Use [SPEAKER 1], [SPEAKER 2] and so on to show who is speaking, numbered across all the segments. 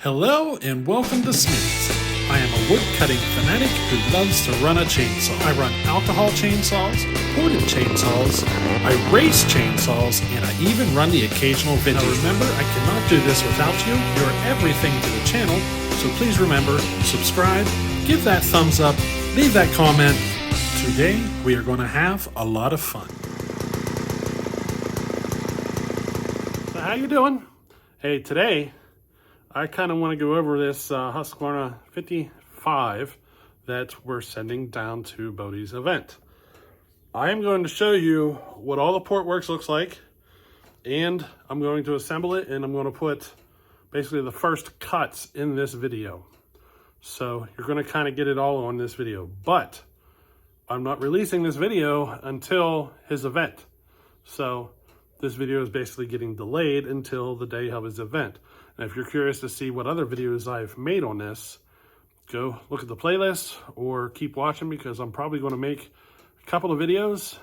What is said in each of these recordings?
[SPEAKER 1] Hello and welcome to Smitty's. I am a wood cutting fanatic who loves to run a chainsaw. I run alcohol chainsaws, ported chainsaws, I race chainsaws, and I even run the occasional vintage. Now remember, I cannot do this without you. You're everything to the channel, so please remember, subscribe, give that thumbs up, leave that comment. Today, we are going to have a lot of fun. So how you doing? Hey, today, I kind of want to go over this Husqvarna 55 that we're sending down to Bodie's event. I am going to show you what all the portwork looks like, and I'm going to assemble it, and I'm going to put basically the first cuts in this video. So you're going to kind of get it all on this video, but I'm not releasing this video until his event. So this video is basically getting delayed until the day of his event. And if you're curious to see what other videos I've made on this, go look at the playlist or keep watching, because I'm probably going to make a couple of videos,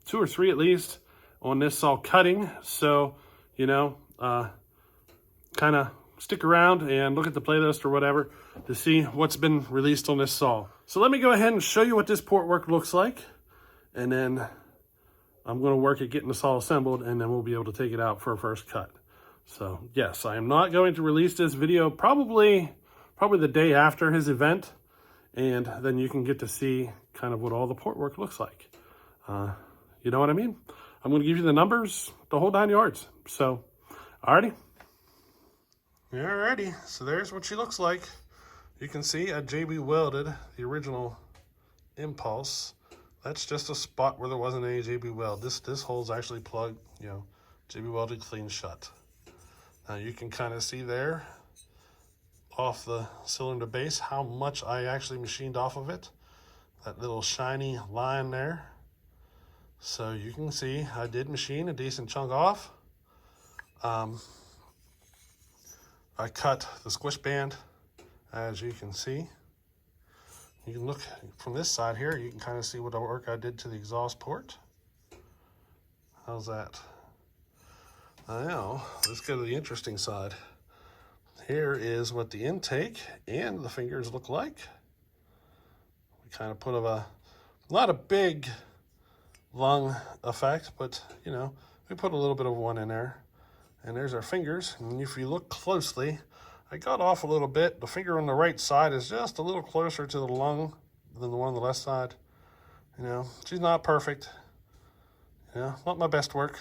[SPEAKER 1] 2 or 3 at least, on this saw cutting. So, you know, kind of stick around and look at the playlist or whatever to see what's been released on this saw. So let me go ahead and show you what this portwork looks like, and then I'm going to work at getting the saw assembled, and then we'll be able to take it out for a first cut. So yes, I am not going to release this video probably the day after his event, and then you can get to see kind of what all the portwork looks like. You know what I mean? I'm going to give you the numbers, the whole 9 yards. So, alrighty. Alrighty, so there's what she looks like. You can see I JB welded the original impulse. That's just a spot where there wasn't any JB weld. This hole's actually plugged, you know, JB welded clean shut. Now you can kind of see there off the cylinder base how much I actually machined off of it. That little shiny line there. So you can see I did machine a decent chunk off. I cut the squish band, as you can see. You can look from this side here, you can kind of see what work I did to the exhaust port. How's that? Now, let's go to the interesting side. Here is what the intake and the fingers look like. We kind of put not a big lung effect, but you know, we put a little bit of one in there. And there's our fingers. And if you look closely, I got off a little bit. The finger on the right side is just a little closer to the lung than the one on the left side. You know, she's not perfect. You know, not my best work.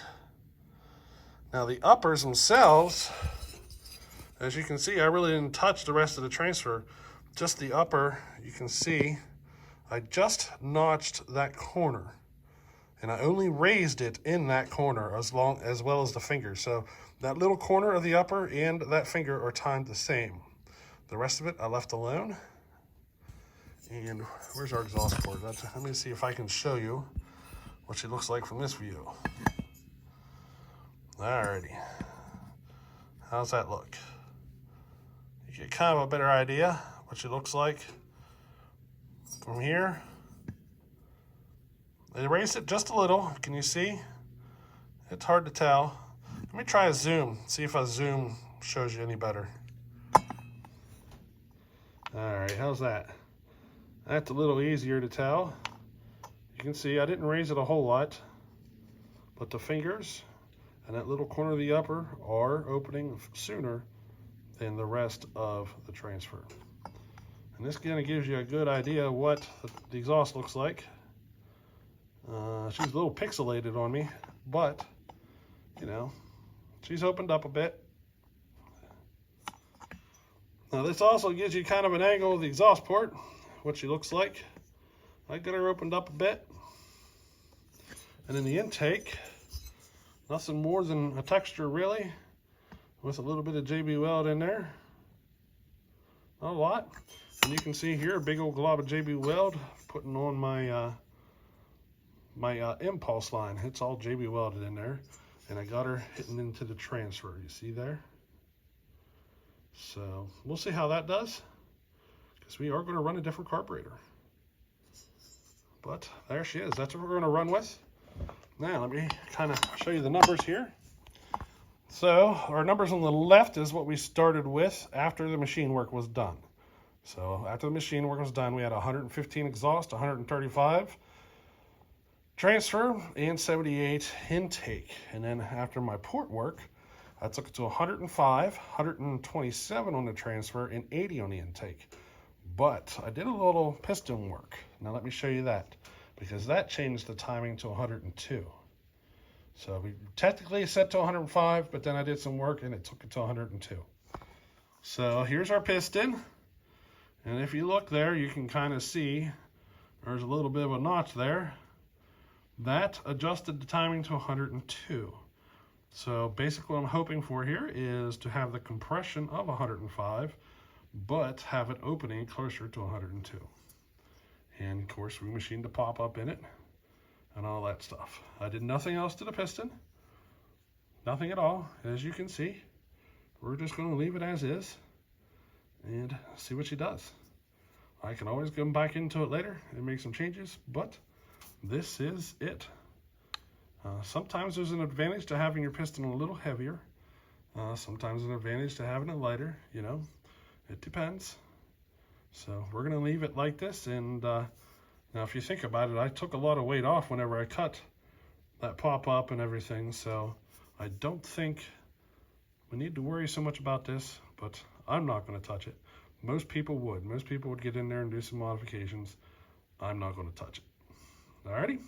[SPEAKER 1] Now the uppers themselves, as you can see, I really didn't touch the rest of the transfer. Just the upper, you can see, I just notched that corner. And I only raised it in that corner as well as the finger. So that little corner of the upper and that finger are timed the same. The rest of it I left alone. And where's our exhaust port? Let me see if I can show you what she looks like from this view. Alrighty. How's that look? You get kind of a better idea what she looks like from here. I raised it just a little. Can you see? It's hard to tell. Let me try a zoom. See if a zoom shows you any better. Alright, how's that? That's a little easier to tell. You can see I didn't raise it a whole lot, but the fingers and that little corner of the upper are opening sooner than the rest of the transfer. And this kind of gives you a good idea of what the exhaust looks like. She's a little pixelated on me, but you know, she's opened up a bit. Now this also gives you kind of an angle of the exhaust port, what she looks like. I got her opened up a bit. And in the intake, nothing more than a texture really, with a little bit of JB weld in there. Not a lot. And you can see here a big old glob of JB weld putting on my impulse line. It's all JB welded in there, and I got her hitting into the transfer. You see there? So we'll see how that does, because we are going to run a different carburetor. But there she is. That's what we're going to run with. Now let me kind of show you the numbers here. So our numbers on the left is what we started with after the machine work was done. So after the machine work was done, we had 115 exhaust, 135 transfer, and 78 intake. And then after my port work, I took it to 105, 127 on the transfer, and 80 on the intake. But I did a little piston work. Now let me show you that, because that changed the timing to 102. So we technically set to 105, but then I did some work and it took it to 102. So here's our piston. And if you look there, you can kind of see there's a little bit of a notch there. That adjusted the timing to 102. So basically what I'm hoping for here is to have the compression of 105, but have it opening closer to 102. And of course we machined the pop-up in it and all that stuff. I did nothing else to the piston. Nothing at all, as you can see. We're just going to leave it as is and see what she does. I can always come back into it later and make some changes, but this is it. Sometimes there's an advantage to having your piston a little heavier. Sometimes an advantage to having it lighter, you know. It depends. So we're going to leave it like this. And now if you think about it, I took a lot of weight off whenever I cut that pop-up and everything. So I don't think we need to worry so much about this, but I'm not going to touch it. Most people would. Most people would get in there and do some modifications. I'm not going to touch it. Alrighty?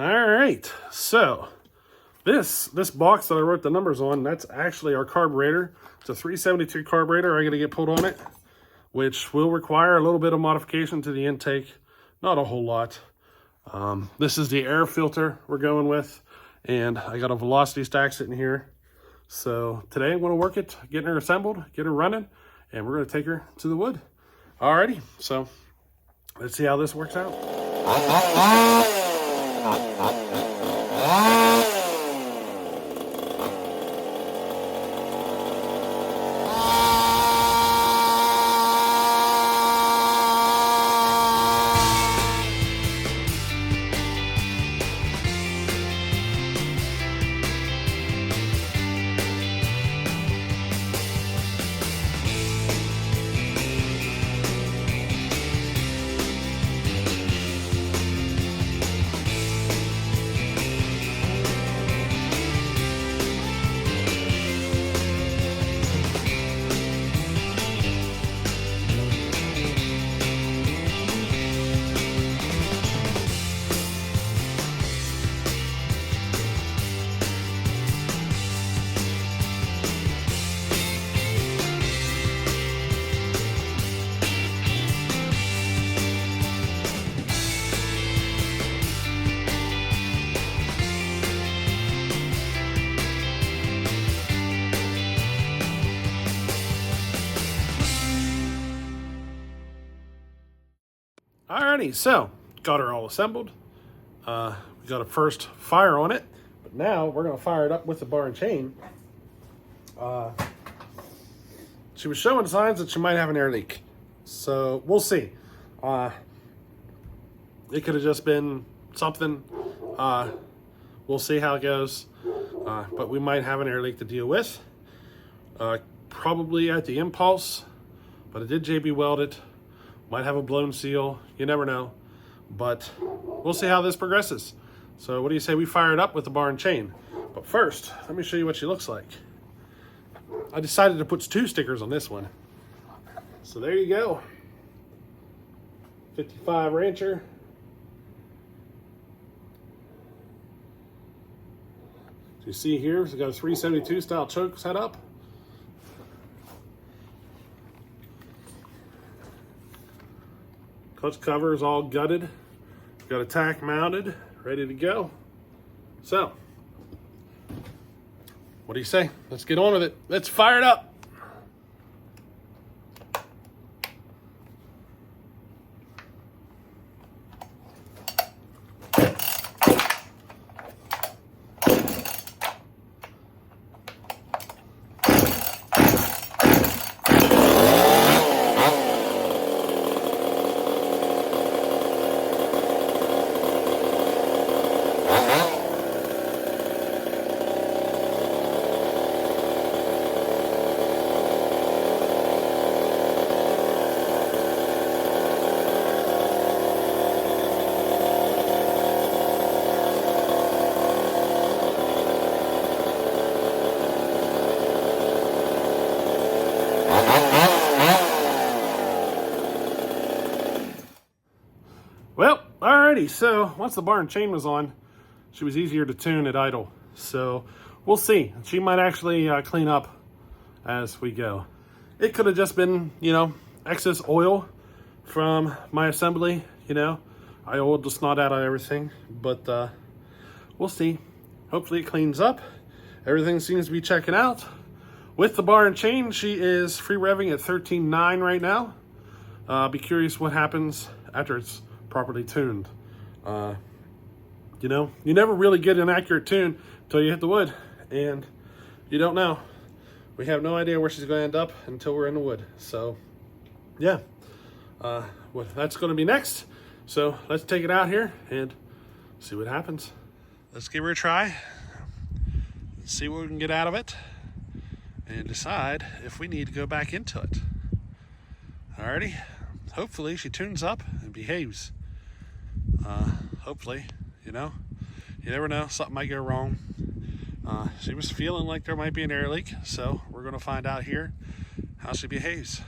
[SPEAKER 1] Alright, so this box that I wrote the numbers on, that's actually our carburetor. It's a 372 carburetor I got to get put on it, which will require a little bit of modification to the intake. Not a whole lot. This is the air filter we're going with, and I got a velocity stack sitting here. So today I'm going to work it, getting her assembled, get her running, and we're going to take her to the wood. Alrighty, so let's see how this works out. Alrighty, so got her all assembled. We got a first fire on it, but now we're going to fire it up with the bar and chain. She was showing signs that she might have an air leak, so we'll see. It could have just been something. We'll see how it goes, but we might have an air leak to deal with. Probably at the impulse, but it did JB weld it. Might have a blown seal, you never know, but we'll see how this progresses. So what do you say we fire it up with the bar and chain? But first, let me show you what she looks like. I decided to put 2 stickers on this one. So there you go. 55 Rancher. So you see here, we've got a 372 style choke set up. Clutch cover is all gutted. Got a tack mounted, ready to go. So, what do you say? Let's get on with it. Let's fire it up. Alrighty, so once the bar and chain was on, she was easier to tune at idle. So we'll see. She might actually clean up as we go. It could have just been, excess oil from my assembly, I oiled the snot out of everything, but we'll see. Hopefully it cleans up. Everything seems to be checking out. With the bar and chain, she is free revving at 13.9 right now. Be curious what happens after it's properly tuned. You never really get an accurate tune until you hit the wood, and you don't know. We have no idea where she's going to end up until we're in the wood. So, yeah, that's going to be next. So let's take it out here and see what happens. Let's give her a try, see what we can get out of it, and decide if we need to go back into it. Alrighty, hopefully she tunes up and behaves. Hopefully, you never know, something might go wrong. She was feeling like there might be an air leak, so we're going to find out here how she behaves.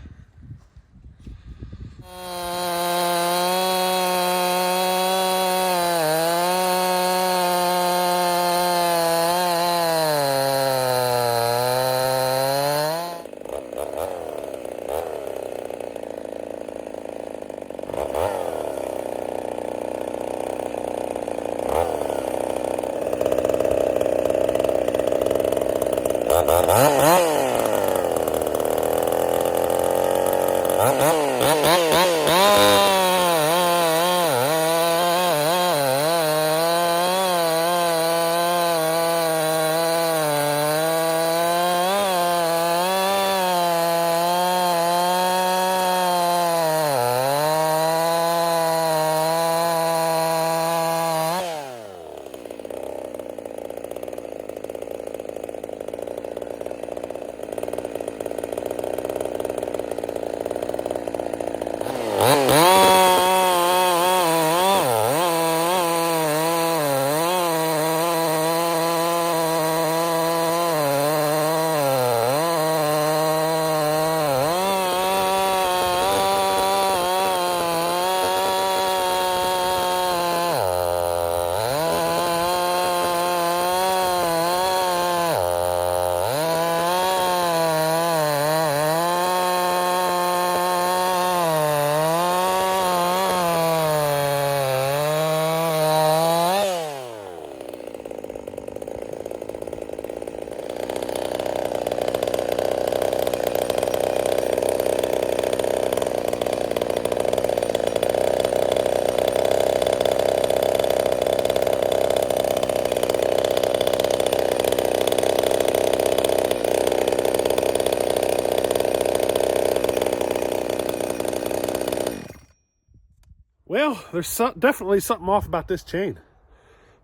[SPEAKER 1] Well, there's definitely something off about this chain.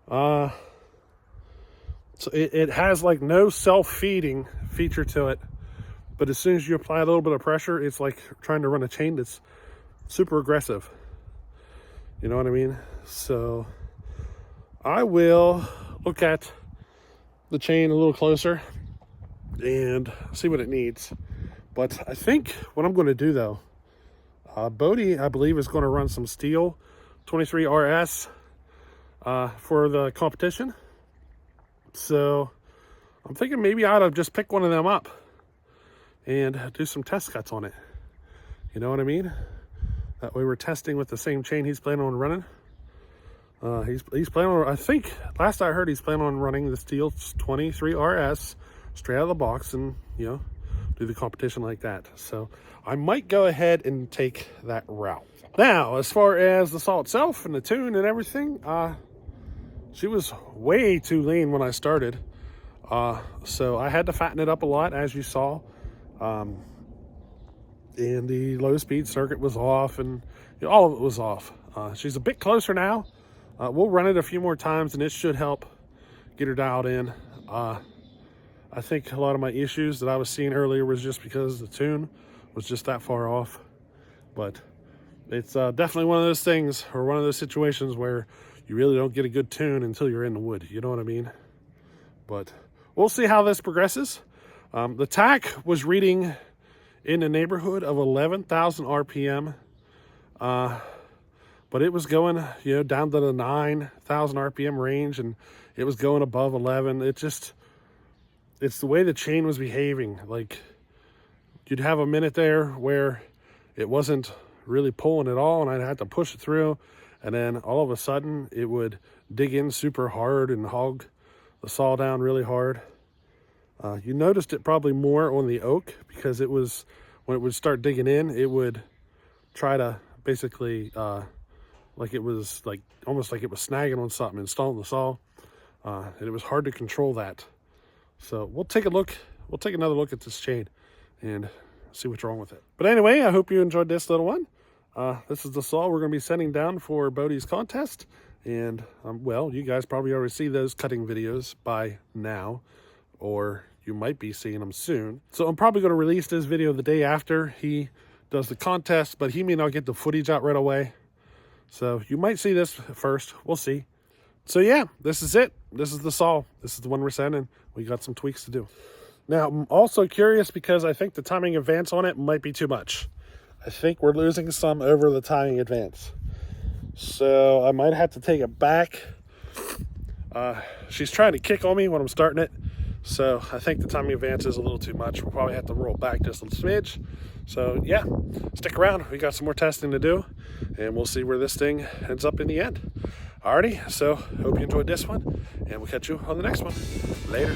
[SPEAKER 1] So it has like no self-feeding feature to it, but as soon as you apply a little bit of pressure, it's like trying to run a chain that's super aggressive. You know what I mean? So I will look at the chain a little closer and see what it needs. But I think what I'm going to do though, Bodie, I believe, is going to run some steel 23 RS for the competition. So I'm thinking maybe I ought to just pick one of them up and do some test cuts on it. You know what I mean? That way we're testing with the same chain he's planning on running. He's planning on, I think, last I heard, he's planning on running the steel 23 RS straight out of the box and, do the competition like that. So I might go ahead and take that route. Now, as far as the saw itself and the tune and everything, she was way too lean when I started. So I had to fatten it up a lot, as you saw. And the low speed circuit was off, and all of it was off. She's a bit closer now. We'll run it a few more times and it should help get her dialed in. I think a lot of my issues that I was seeing earlier was just because the tune was just that far off. But it's definitely one of those things, or one of those situations where you really don't get a good tune until you're in the wood. You know what I mean? But we'll see how this progresses. The tack was reading in the neighborhood of 11,000 RPM. But but it was going, you know, down to the 9,000 RPM range, and it was going above 11. It's the way the chain was behaving. Like, you'd have a minute there where it wasn't really pulling at all, and I'd have to push it through, and then all of a sudden it would dig in super hard and hog the saw down really hard. You noticed it probably more on the oak, because it was, when it would start digging in, it would try to basically, like it was like, almost like it was snagging on something, installing the saw. And it was hard to control that. So we'll take another look at this chain and see what's wrong with it. But anyway, I hope you enjoyed this little one. This is the saw we're going to be sending down for Bodie's contest. And, well, you guys probably already see those cutting videos by now, or you might be seeing them soon. So I'm probably going to release this video the day after he does the contest, but he may not get the footage out right away. So you might see this first. We'll see. So yeah, this is it. This is the saw. This is the one we're sending. We got some tweaks to do. Now, I'm also curious because I think the timing advance on it might be too much. I think we're losing some over the timing advance. So I might have to take it back. She's trying to kick on me when I'm starting it. So I think the timing advance is a little too much. We'll probably have to roll back just a smidge. So yeah, stick around. We got some more testing to do, and we'll see where this thing ends up in the end. Alrighty, so hope you enjoyed this one, and we'll catch you on the next one. Later.